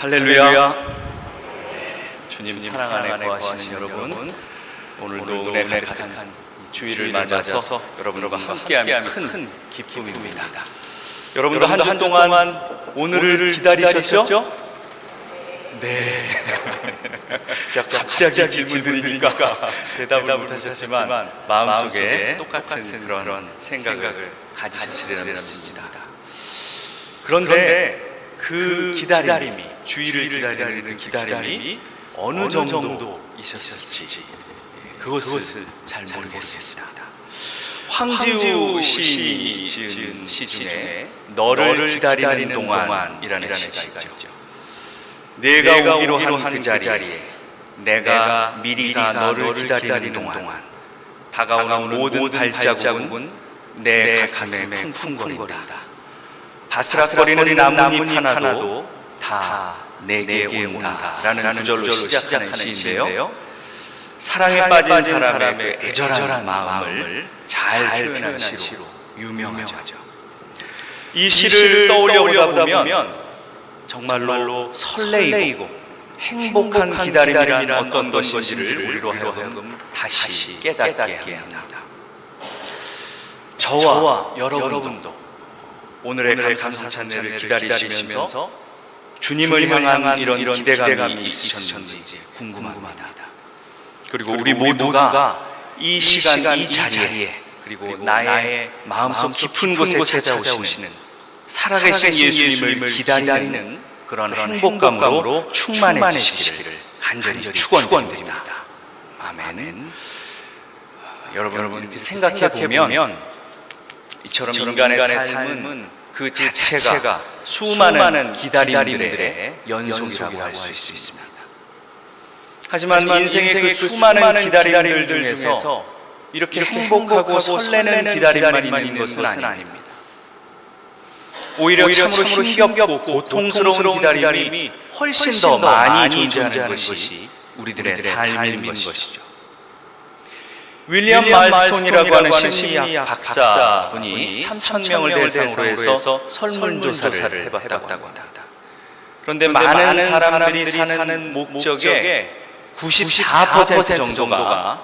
할렐루야. 주님 사랑 안에 거하시는 여러분, 오늘도 은혜 가득한 주일을 맞아서 여러분과 함께하면 큰 기쁨입니다. 여러분도 한 주 동안 오늘을 기다리셨죠? 네. 제가 갑자기 질문 드리니까 대답을 못하셨지만 마음속에 똑같은 그런 생각을 가지시리라 믿습니다. 그런데 그 기다림이, 주일을 기다리는 그 기다림이 어느 정도 있었을지 그것을 잘 모르겠습니다. 황지우 시인이 지은 시 중에 너를 기다리는 동안이라는 시가 있죠. 내가 오기로 한 그 자리에 내가 미리 너를 기다리는 동안 다가오는 모든 발자국은 내 가슴에 쿵쿵거린다. 바스락거리는 나뭇잎 하나도 다 내게 온다 라는 구절로 시작하는 시인데요, 사랑에 빠진 사람의 애절한 마음을 잘 표현한 시로 유명하죠. 이 시를 떠올려보다 보면 정말로 설레이고 행복한 기다림이란 어떤 것인지를 우리로 하여금 다시 깨닫게 합니다. 저와 여러분도 오늘의 감사 찬양을 기다리시면서 주님을 향한 이런 기대감이 있으셨는지 궁금합니다. 그리고 우리 모두가 이 시간, 이 자리에, 그리고 나의 마음속 깊은 곳에 찾아오시는 살아계신 예수님을 기다리는 그런 행복감으로 충만해지시기를 간절히 축원드립니다. 아멘. 여러분 이렇게 생각해보면 이처럼 인간의 삶은 그 자체가 수많은 기다림들의 연속이라고 할 수 있습니다. 하지만 인생의 그 수많은 기다림들 중에서 이렇게 행복하고 설레는 기다림만 있는 것은 아닙니다. 오히려 참으로 힘겹고 고통스러운 기다림이 훨씬 더 많이 존재하는 것이 우리들의 삶인 것이죠. 윌리엄 말스톤이라고 하는 심리학 박사분이 3,000명을 대상으로 해서 설문조사를 해봤다고 합니다. 그런데 많은 사람들이 사는 목적의 94% 정도가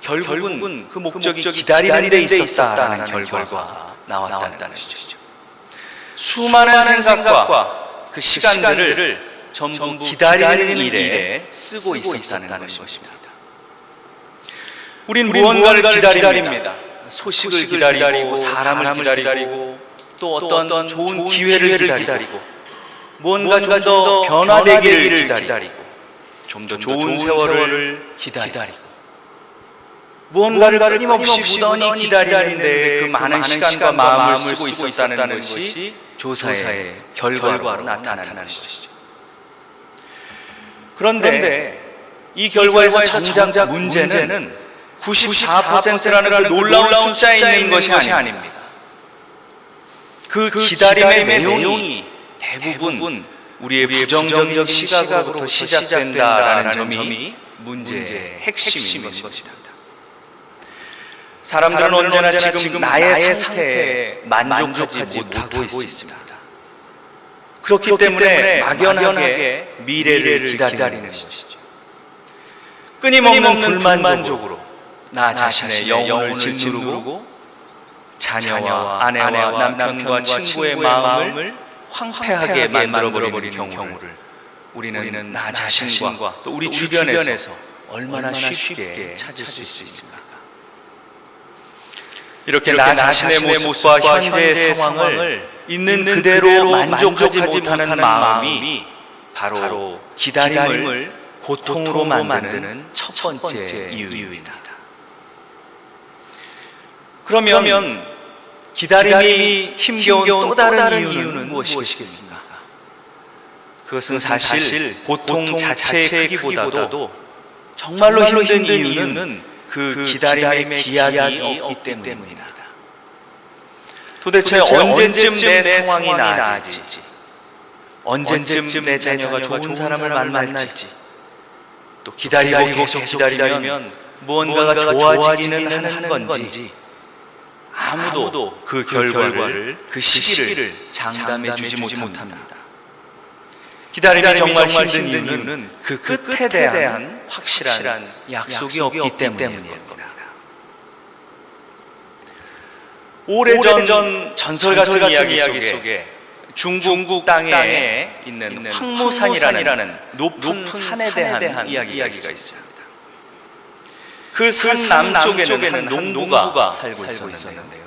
결국은 그 목적이 기다리는 데 있었다는 결과가 나왔다는 것이죠. 수많은 생각과 그 시간들을 전부 기다리는 일에 쓰고 있었다는 것입니다. 우린 무언가를 기다립니다. 소식을 기다리고 사람을 기다리고 또 어떤 좋은 기회를 기다리고 무언가 좀 더 변화되기를 기다리고 좀 더 좋은 세월을 기다리고 무언가를 끊임없이 무던히 기다리는데 그 많은 시간과 마음을 쓰고 있었다는 것이 조사의 결과로 나타나는 것이죠. 그런데 이 결과에서 정작 문제는 94%라는 그 놀라운 숫자에 있는 것이 아닙니다. 그 기다림의 내용이 대부분 우리의 부정적인 시각으로부터 시작된다라는 점이 문제의 핵심인 것입니다. 사람들은 언제나 지금 나의 상태에 만족하지 못하고 있습니다. 그렇기 때문에 막연하게 미래를 기다리는 것이죠. 끊임없는 불만족으로 나 자신의 영혼을 짓누르고 자녀와 아내와 남편과 친구의 마음을 황폐하게 만들어버리는 경우를 우리는 나 자신과 또 우리 주변에서 얼마나 쉽게 찾을 수 있습니까? 이렇게 나 자신의 모습과 현재의 상황을 있는 그대로 만족하지 못하는 마음이 바로 기다림을 고통으로 만드는 첫 번째 이유입니다. 그러면 기다림이 힘겨운 또 다른 이유는 무엇이겠습니까? 그것은 사실 고통 자체의 크기보다도 정말로 힘든 이유는 그 기다림의 기약이 없기 때문입니다. 도대체 언제쯤 내 상황이 나아질지, 언제쯤 내 자녀가 좋은 사람을 만날지, 또 기다리고 계속 기다리면 무언가가 좋아지기는 하는 건지 아무도 그 결과를, 그 시기를 장담해 주지 못합니다. 기다림이 정말 힘든 이유는 그 끝에 대한 확실한 약속이 없기 때문입니다. 오래전 전설 같은 이야기 속에 중국 땅에 있는 황무산이라는 높은 산에 대한 이야기가 있습니다. 그 산 남쪽에는 한 농부가 살고 있었는데요.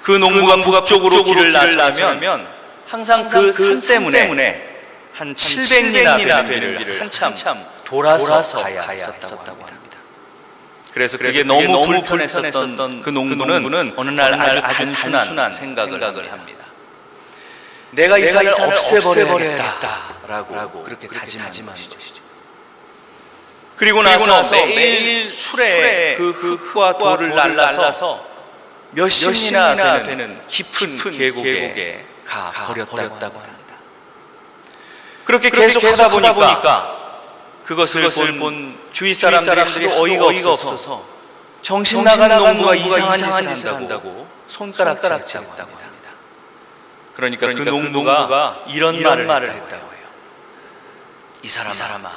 그 농부가 북쪽으로 길을 나서면 항상 그 산 때문에 한 700리나 되는 길을 한참 돌아서 가야 했었다고 합니다. 그래서 그게 너무 불편했었던 그 농부는 어느 날 아주 단순한 생각을 합니다. 내가 이 산을 없애버려야겠다라고 그렇게 다짐하는 것이죠. 그리고 나서 매일 술에 그 흙과 돌을 날라서 몇십리나 되는 깊은 계곡에 가버렸다고 합니다. 그렇게 계속 하다 보니까 그것을 본 주위 사람들이 어이가 없어서 정신 나간 농부가 이상한 짓을 한다고 손가락질했다고 합니다. 그러니까 그 농부가 이런 말을 했다고 해요. 이 사람아,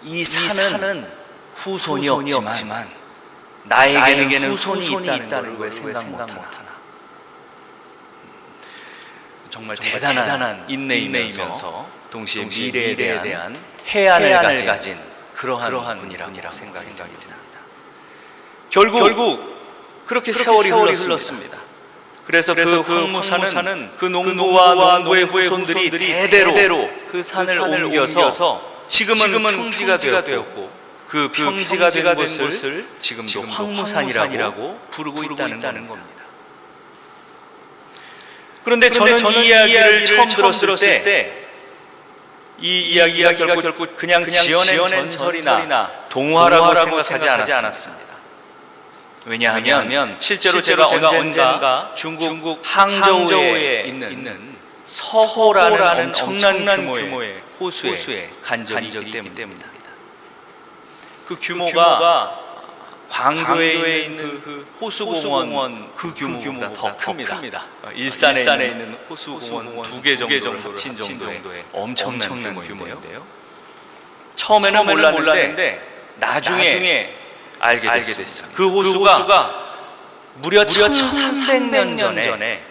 이 산은 후손이 없지만 나에게는 후손이 있다는 걸 왜 생각 못하나. 정말 대단한 인내이면서 동시에 미래에 대한 해안을 가진 그러한 분이라고 생각이 듭니다. 결국 그렇게 세월이 흘렀습니다. 그래서 그 황무산은 그 농부와 농부의 후손들이 대대로 그 산을 옮겨서 지금은 평지가 되었고 그 평지가 된 곳을 지금도 황무산이라고 부르고 있다는 겁니다. 그런데 저는 이 이야기를 처음 들었을 때 이 이야기가 결코 그냥 지어낸 전설이나 동화라고 생각하지 않았습니다. 왜냐하면 실제로 제가 언젠가 중국 항저우에 있는 서호라는 엄청난 규모의 호수에 간 적이 있기 때문입니다. 그 규모가 광교에 있는 그 호수공원 그 규모보다 더 큽니다. 일산에 있는 호수공원 2개 정도 합친 정도의 엄청난 규모인데요. 처음에는 몰랐는데 나중에 알게 됐어요. 그 호수가 무려 1300년 전에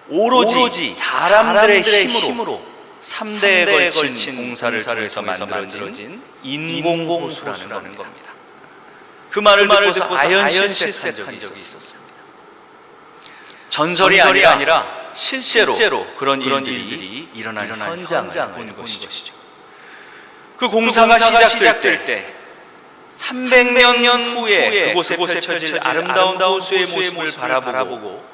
오로지 사람들의 힘으로 3대에 걸친 공사를 통해서 만들어진 인공호수라는 겁니다. 그 말을 듣고 아연실색 한 적이 있었습니다. 전설이 아니라 실제로 그런 일들이 일어난 현장을 본 것이죠. 그 공사가 시작될 때 300년 후에 그곳에 펼쳐질 아름다운 호수의 모습을 바라보고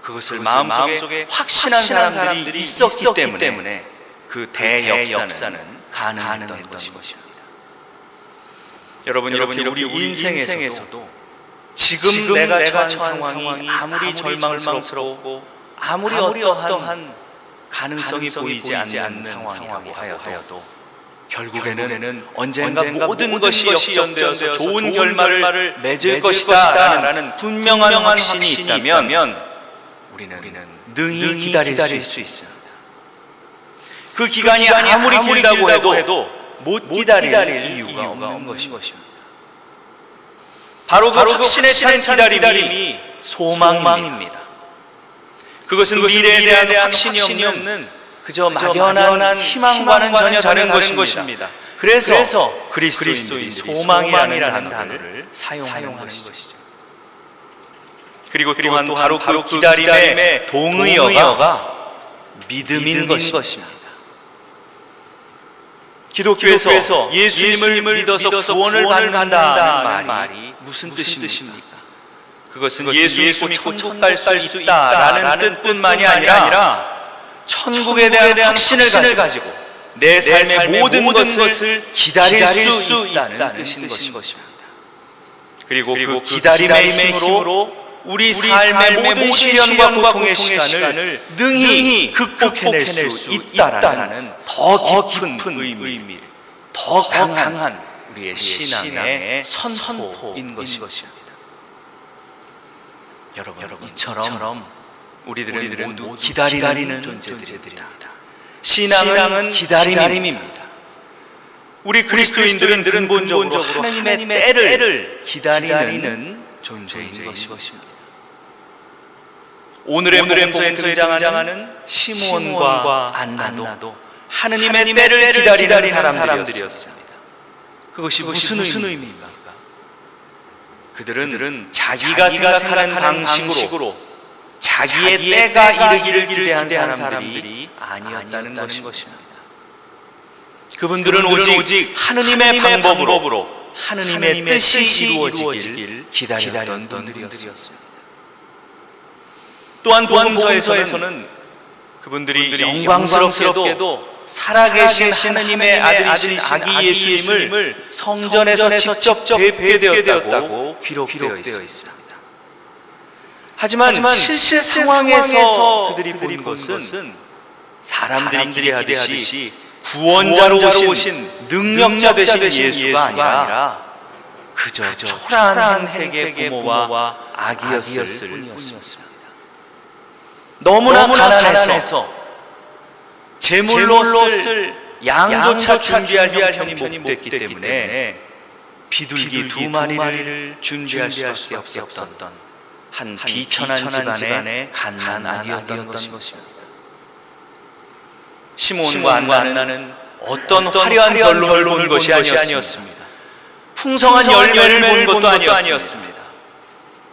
그것을 마음속에 확신한 사람들이 있었기 때문에 그 대역사는 가능했던 것입니다. 여러분 우리 인생에서도 지금 내가 처한 상황이 아무리 절망스럽고 아무리 어떠한 가능성이 보이지 않는 상황이라고 하여도 결국에는 언젠가 모든 것이 역전되어서 좋은 결말을 맺을 것이다 라는 분명한 확신이 있다면 우리는 능히 기다릴 수 있습니다. 그 기간이 아무리 길다고 해도 못 기다릴 이유가 없는 것입니다. 바로 그 확신에 찬 기다림이 소망입니다. 그것은 미래에 대한 확신이 없는 그저 막연한 희망과는 전혀 다른 것입니다. 그래서 그리스도인이 소망이라는 단어를 사용하는 것이죠. 그리고 또한 바로 그 기다림의 동의어가 믿음인 것입니다. 기독교에서 예수님을 믿어서 구원을 받는다는 말이 무슨 뜻입니까? 그것은 예수 믿고 천국 갈 수 있다라는 뜻뿐만이 아니라 천국에 대한 확신을 가지고 내 삶의 모든 것을 기다릴 수 있다는 뜻인 것입니다. 그리고 그 기다림의 힘으로 우리 삶의 모든 시련과 고통의 시간을 능히 극복해낼 수 있다라는 더 깊은 의미, 더 강한 우리의 신앙의 선포인 것입니다. 여러분 이처럼 우리들은 모두 기다리는 존재들입니다. 신앙은 기다림입니다. 우리 그리스도인들은 근본적으로 하나님의 때를 기다리는 존재인 것입니다. 오늘의 복음서에 등장하는 시므온과 안나도 하나님의 때를 기다리는 사람들이었습니다. 그것이 무슨 의미입니까? 그들은 자기가 생각하는 방식으로 자기의 때가 이르기를 기대한 사람들이 아니었다는 것입니다. 그분들은 오직 하느님의 방법으로 하느님의 뜻이 이루어지길 기다렸던 분들이었습니다. 또한 복음서에서는 그분들이 영광스럽게도 살아계신 하느님의 아들이신 아기 예수님을 성전에서 직접 뵙게 되었다고 기록되어 있습니다. 하지만 실제 상황에서 그들이 본 것은 사람들이 기대하듯이 구원자로 오신 능력자 되신 예수가 아니라 그저 초라한 행색의 부모와 아기였을 뿐이었습니다. 너무나 가난해서 제물로 쓸 양조차 준비할 형편이 못 됐기 때문에 비둘기 2마리를 준비할 수밖에 없었던 한 비천한 집안의 갓난 아기였던 것입니다. 시므온과 안나는 어떤 화려한 결론을 본 것이 아니었습니다. 풍성한 열매를 본 것도 아니었습니다.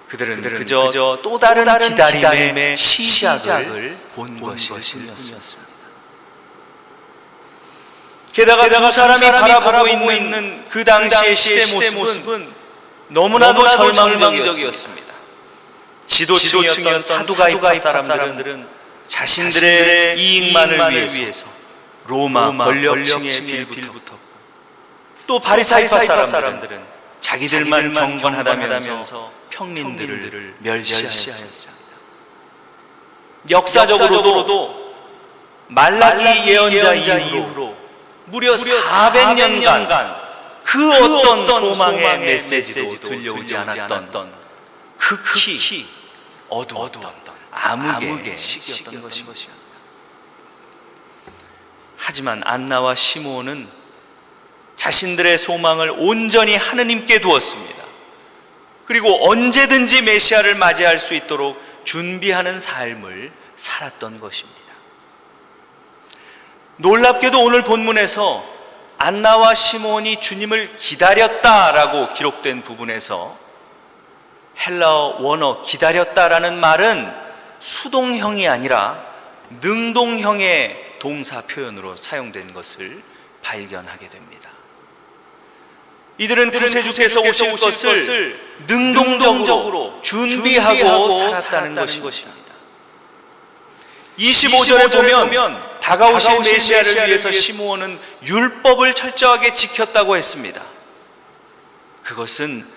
그들은 그저 또 다른 기다림의 시작을 본 것이었습니다. 게다가 두 사람이 바라보고 있는 그 당시의 시대 모습은 너무나도 절망적이었습니다. 지도층이었던 사두가이파 사람들은 자신들의 이익만을 위해서 로마 권력층의 빌붙었고, 또 바리사이파 사람들은 자기들만 경건하다면서 평민들을 멸시하였습니다. 역사적으로도 말라기 예언자 이후로 무려 400년간 그 어떤 소망의 메시지도 들려오지 않았던 극히 어두웠던 암흑의 시기였던 것입니다. 하지만 안나와 시므온은 자신들의 소망을 온전히 하느님께 두었습니다. 그리고 언제든지 메시아를 맞이할 수 있도록 준비하는 삶을 살았던 것입니다. 놀랍게도 오늘 본문에서 안나와 시므온이 주님을 기다렸다라고 기록된 부분에서 헬라어 원어 기다렸다라는 말은 수동형이 아니라 능동형의 동사 표현으로 사용된 것을 발견하게 됩니다. 이들은 구세주께서 오실 것을 능동적으로 준비하고 살았다는 것입니다. 25절에 보면 다가오신 메시아를 위해서 시므온은 율법을 철저하게 지켰다고 했습니다. 그것은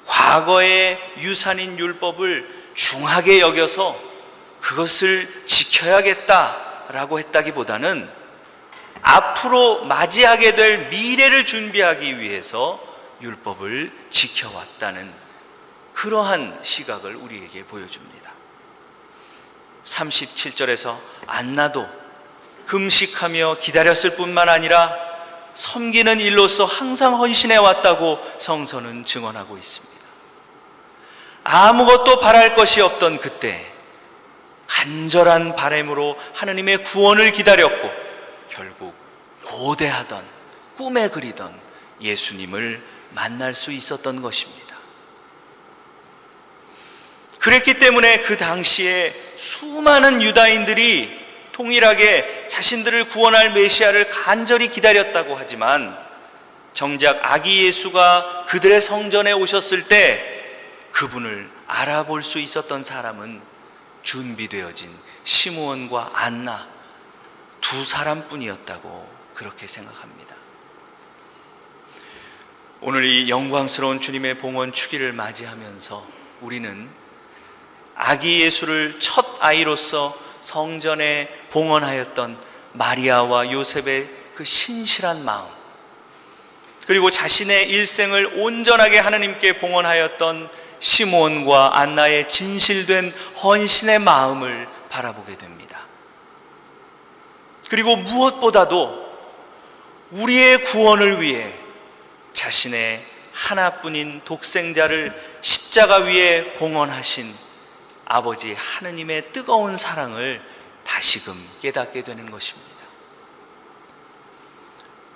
과거의 유산인 율법을 중하게 여겨서 그것을 지켜야겠다라고 했다기보다는 앞으로 맞이하게 될 미래를 준비하기 위해서 율법을 지켜왔다는 그러한 시각을 우리에게 보여줍니다. 37절에서 안나도 금식하며 기다렸을 뿐만 아니라 섬기는 일로서 항상 헌신해 왔다고 성서는 증언하고 있습니다. 아무것도 바랄 것이 없던 그때 간절한 바람으로 하느님의 구원을 기다렸고 결국 고대하던 꿈에 그리던 예수님을 만날 수 있었던 것입니다. 그랬기 때문에 그 당시에 수많은 유다인들이 통일하게 자신들을 구원할 메시아를 간절히 기다렸다고 하지만 정작 아기 예수가 그들의 성전에 오셨을 때 그분을 알아볼 수 있었던 사람은 준비되어진 시므온과 안나 두 사람뿐이었다고 그렇게 생각합니다. 오늘 이 영광스러운 주님의 봉헌 축일을 맞이하면서 우리는 아기 예수를 첫 아이로서 성전에 봉헌하였던 마리아와 요셉의 그 신실한 마음, 그리고 자신의 일생을 온전하게 하나님께 봉헌하였던 시므온과 안나의 진실된 헌신의 마음을 바라보게 됩니다. 그리고 무엇보다도 우리의 구원을 위해 자신의 하나뿐인 독생자를 십자가 위에 봉헌하신 아버지 하느님의 뜨거운 사랑을 다시금 깨닫게 되는 것입니다.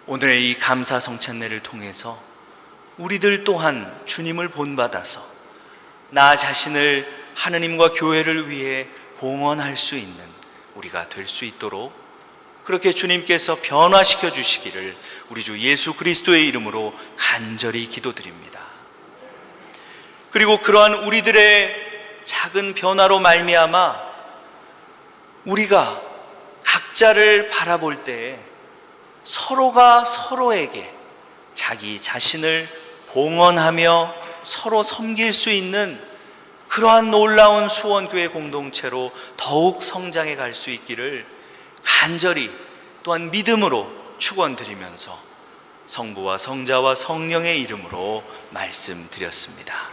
오늘의 이 감사 성찬례를 통해서 우리들 또한 주님을 본받아서 나 자신을 하느님과 교회를 위해 봉헌할 수 있는 우리가 될 수 있도록 그렇게 주님께서 변화시켜 주시기를 우리 주 예수 그리스도의 이름으로 간절히 기도드립니다. 그리고 그러한 우리들의 작은 변화로 말미암아 우리가 각자를 바라볼 때에 서로가 서로에게 자기 자신을 봉헌하며 서로 섬길 수 있는 그러한 놀라운 수원교회 공동체로 더욱 성장해 갈 수 있기를 간절히 또한 믿음으로 축원드리면서 성부와 성자와 성령의 이름으로 말씀드렸습니다.